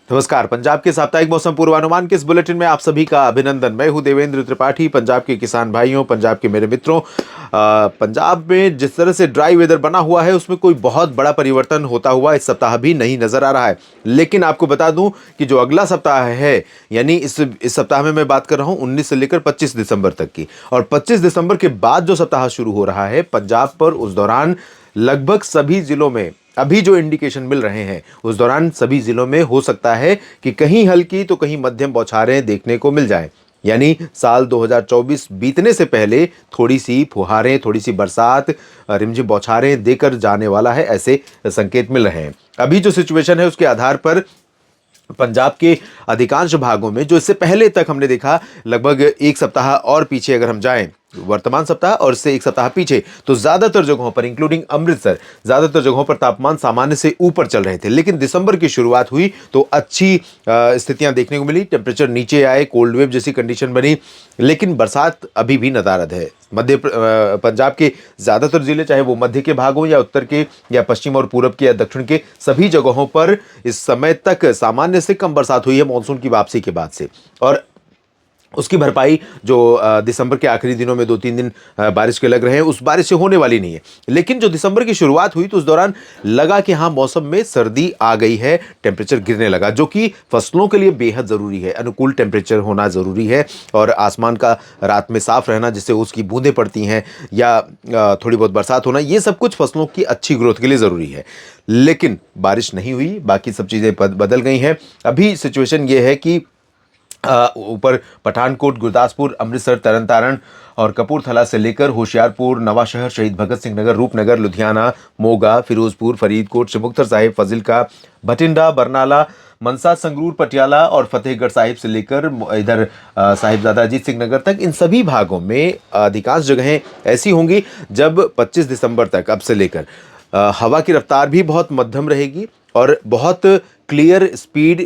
नमस्कार। पंजाब के साप्ताहिक मौसम पूर्वानुमान के इस बुलेटिन में आप सभी का अभिनंदन। मैं हूं देवेंद्र त्रिपाठी। पंजाब के किसान भाइयों, पंजाब के मेरे मित्रों, पंजाब में जिस तरह से ड्राई वेदर बना हुआ है उसमें कोई बहुत बड़ा परिवर्तन होता हुआ इस सप्ताह भी नहीं नजर आ रहा है। लेकिन आपको बता दूं कि जो अगला सप्ताह है, यानी इस सप्ताह में मैं बात कर रहा हूं 19 से लेकर 25 दिसंबर तक की, और 25 दिसंबर के बाद जो सप्ताह शुरू हो रहा है पंजाब पर, उस दौरान लगभग सभी जिलों में अभी जो इंडिकेशन मिल रहे हैं उस दौरान सभी जिलों में हो सकता है कि कहीं हल्की तो कहीं मध्यम बौछारें देखने को मिल जाएं। यानी साल 2024 बीतने से पहले थोड़ी सी फुहारें, थोड़ी सी बरसात, रिमझिम बौछारें देकर जाने वाला है, ऐसे संकेत मिल रहे हैं। अभी जो सिचुएशन है उसके आधार पर पंजाब के अधिकांश भागों में जो इससे पहले तक हमने देखा, लगभग एक सप्ताह और पीछे अगर हम जाएं, वर्तमान सप्ताह और इससे एक सप्ताह पीछे, तो ज्यादातर जगहों पर इंक्लूडिंग अमृतसर, ज्यादातर जगहों पर तापमान सामान्य से ऊपर चल रहे थे। लेकिन दिसंबर की शुरुआत हुई तो अच्छी स्थितियां देखने को मिली, टेम्परेचर नीचे आए, कोल्ड वेव जैसी कंडीशन बनी। लेकिन बरसात अभी भी नदारद है। पंजाब के ज्यादातर जिले, चाहे वो मध्य के भाग हो या उत्तर के या पश्चिम और पूरब के या दक्षिण के, सभी जगहों पर इस समय तक सामान्य से कम बरसात हुई है मानसून की वापसी के बाद से। और उसकी भरपाई जो दिसंबर के आखिरी दिनों में 2-3 दिन बारिश के लग रहे हैं, उस बारिश से होने वाली नहीं है। लेकिन जो दिसंबर की शुरुआत हुई तो उस दौरान लगा कि हाँ, मौसम में सर्दी आ गई है, टेम्परेचर गिरने लगा, जो कि फसलों के लिए बेहद ज़रूरी है। अनुकूल टेम्परेचर होना ज़रूरी है और आसमान का रात में साफ रहना, जिससे उसकी बूंदें पड़ती हैं, या थोड़ी बहुत बरसात होना, ये सब कुछ फसलों की अच्छी ग्रोथ के लिए ज़रूरी है। लेकिन बारिश नहीं हुई, बाकी सब चीज़ें बदल गई हैं। अभी सिचुएशन ये है कि ऊपर पठानकोट, गुरदासपुर, अमृतसर, तरन तारण और कपूरथला से लेकर होशियारपुर, नवाशहर, शहीद भगत सिंह नगर, रूपनगर, लुधियाना, मोगा, फिरोजपुर, फरीदकोट, श्रीमुक्तसर साहिब, फजिल्का, भटिंडा, बरनाला, मनसा, संगरूर, पटियाला और फतेहगढ़ साहिब से लेकर इधर साहिबजादा अजीत सिंह नगर तक, इन सभी भागों में अधिकांश जगहें ऐसी होंगी जब 25 दिसंबर तक, अब से लेकर हवा की रफ्तार भी बहुत मध्यम रहेगी और बहुत क्लियर स्पीड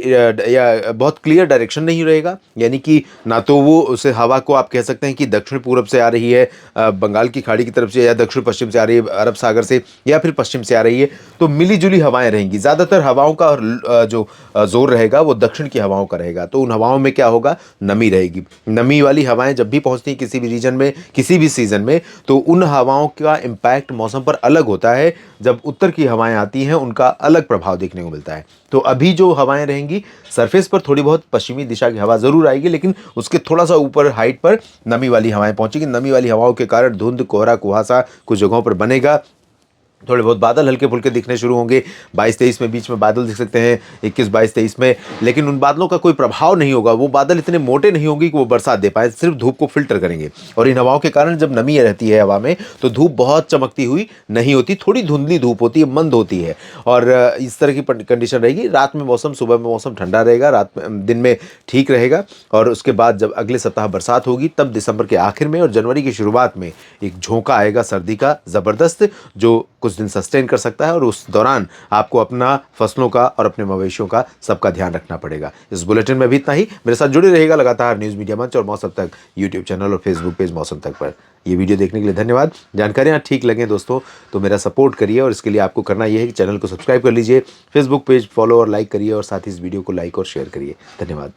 या बहुत क्लियर डायरेक्शन नहीं रहेगा। यानी कि ना तो वो उसे हवा को आप कह सकते हैं कि दक्षिण पूरब से आ रही है बंगाल की खाड़ी की तरफ से, या दक्षिण पश्चिम से आ रही है अरब सागर से, या फिर पश्चिम से आ रही है, तो मिली जुली हवाएं रहेंगी। ज़्यादातर हवाओं का जो जोर रहेगा वो दक्षिण की हवाओं का रहेगा। तो उन हवाओं में क्या होगा, नमी रहेगी। नमी वाली हवाएं जब भी पहुंचती हैं किसी भी रीजन में, किसी भी सीजन में, तो उन हवाओं का इम्पैक्ट मौसम पर अलग होता है। जब उत्तर की हवाएं आती हैं उनका अलग प्रभाव देखने को मिलता है। तो अभी जो हवाएं रहेंगी, सरफेस पर थोड़ी बहुत पश्चिमी दिशा की हवा जरूर आएगी, लेकिन उसके थोड़ा सा ऊपर हाइट पर नमी वाली हवाएं पहुंचेंगी। नमी वाली हवाओं के कारण धुंध, कोहरा, कुहासा कुछ जगहों पर बनेगा। थोड़े बहुत बादल हल्के फुल्के दिखने शुरू होंगे। 22-23 में बीच में बादल दिख सकते हैं, 21-22-23 में, लेकिन उन बादलों का कोई प्रभाव नहीं होगा। वो बादल इतने मोटे नहीं होंगे कि वो बरसात दे पाए, सिर्फ धूप को फिल्टर करेंगे। और इन हवाओं के कारण जब नमी रहती है हवा में, तो धूप बहुत चमकती हुई नहीं होती, थोड़ी धुंधली धूप होती है, मंद होती है। और इस तरह की कंडीशन रहेगी। रात में मौसम, सुबह में मौसम ठंडा रहेगा, दिन में ठीक रहेगा। और उसके बाद जब अगले सप्ताह बरसात होगी, तब दिसंबर के आखिर में और जनवरी की शुरुआत में एक झोंका आएगा सर्दी का ज़बरदस्त, जो कुछ दिन सस्टेन कर सकता है। और उस दौरान आपको अपना फसलों का और अपने मवेशियों का सबका ध्यान रखना पड़ेगा। इस बुलेटिन में भी इतना ही। मेरे साथ जुड़े रहेगा लगातार न्यूज़ मीडिया मंच और मौसम तक यूट्यूब चैनल और फेसबुक पेज मौसम तक पर। ये वीडियो देखने के लिए धन्यवाद। जानकारियाँ ठीक लगे दोस्तों तो मेरा सपोर्ट करिए, और इसके लिए आपको करना यह है कि चैनल को सब्सक्राइब कर लीजिए, फेसबुक पेज फॉलो और लाइक करिए, और साथ ही इस वीडियो को लाइक और शेयर करिए। धन्यवाद।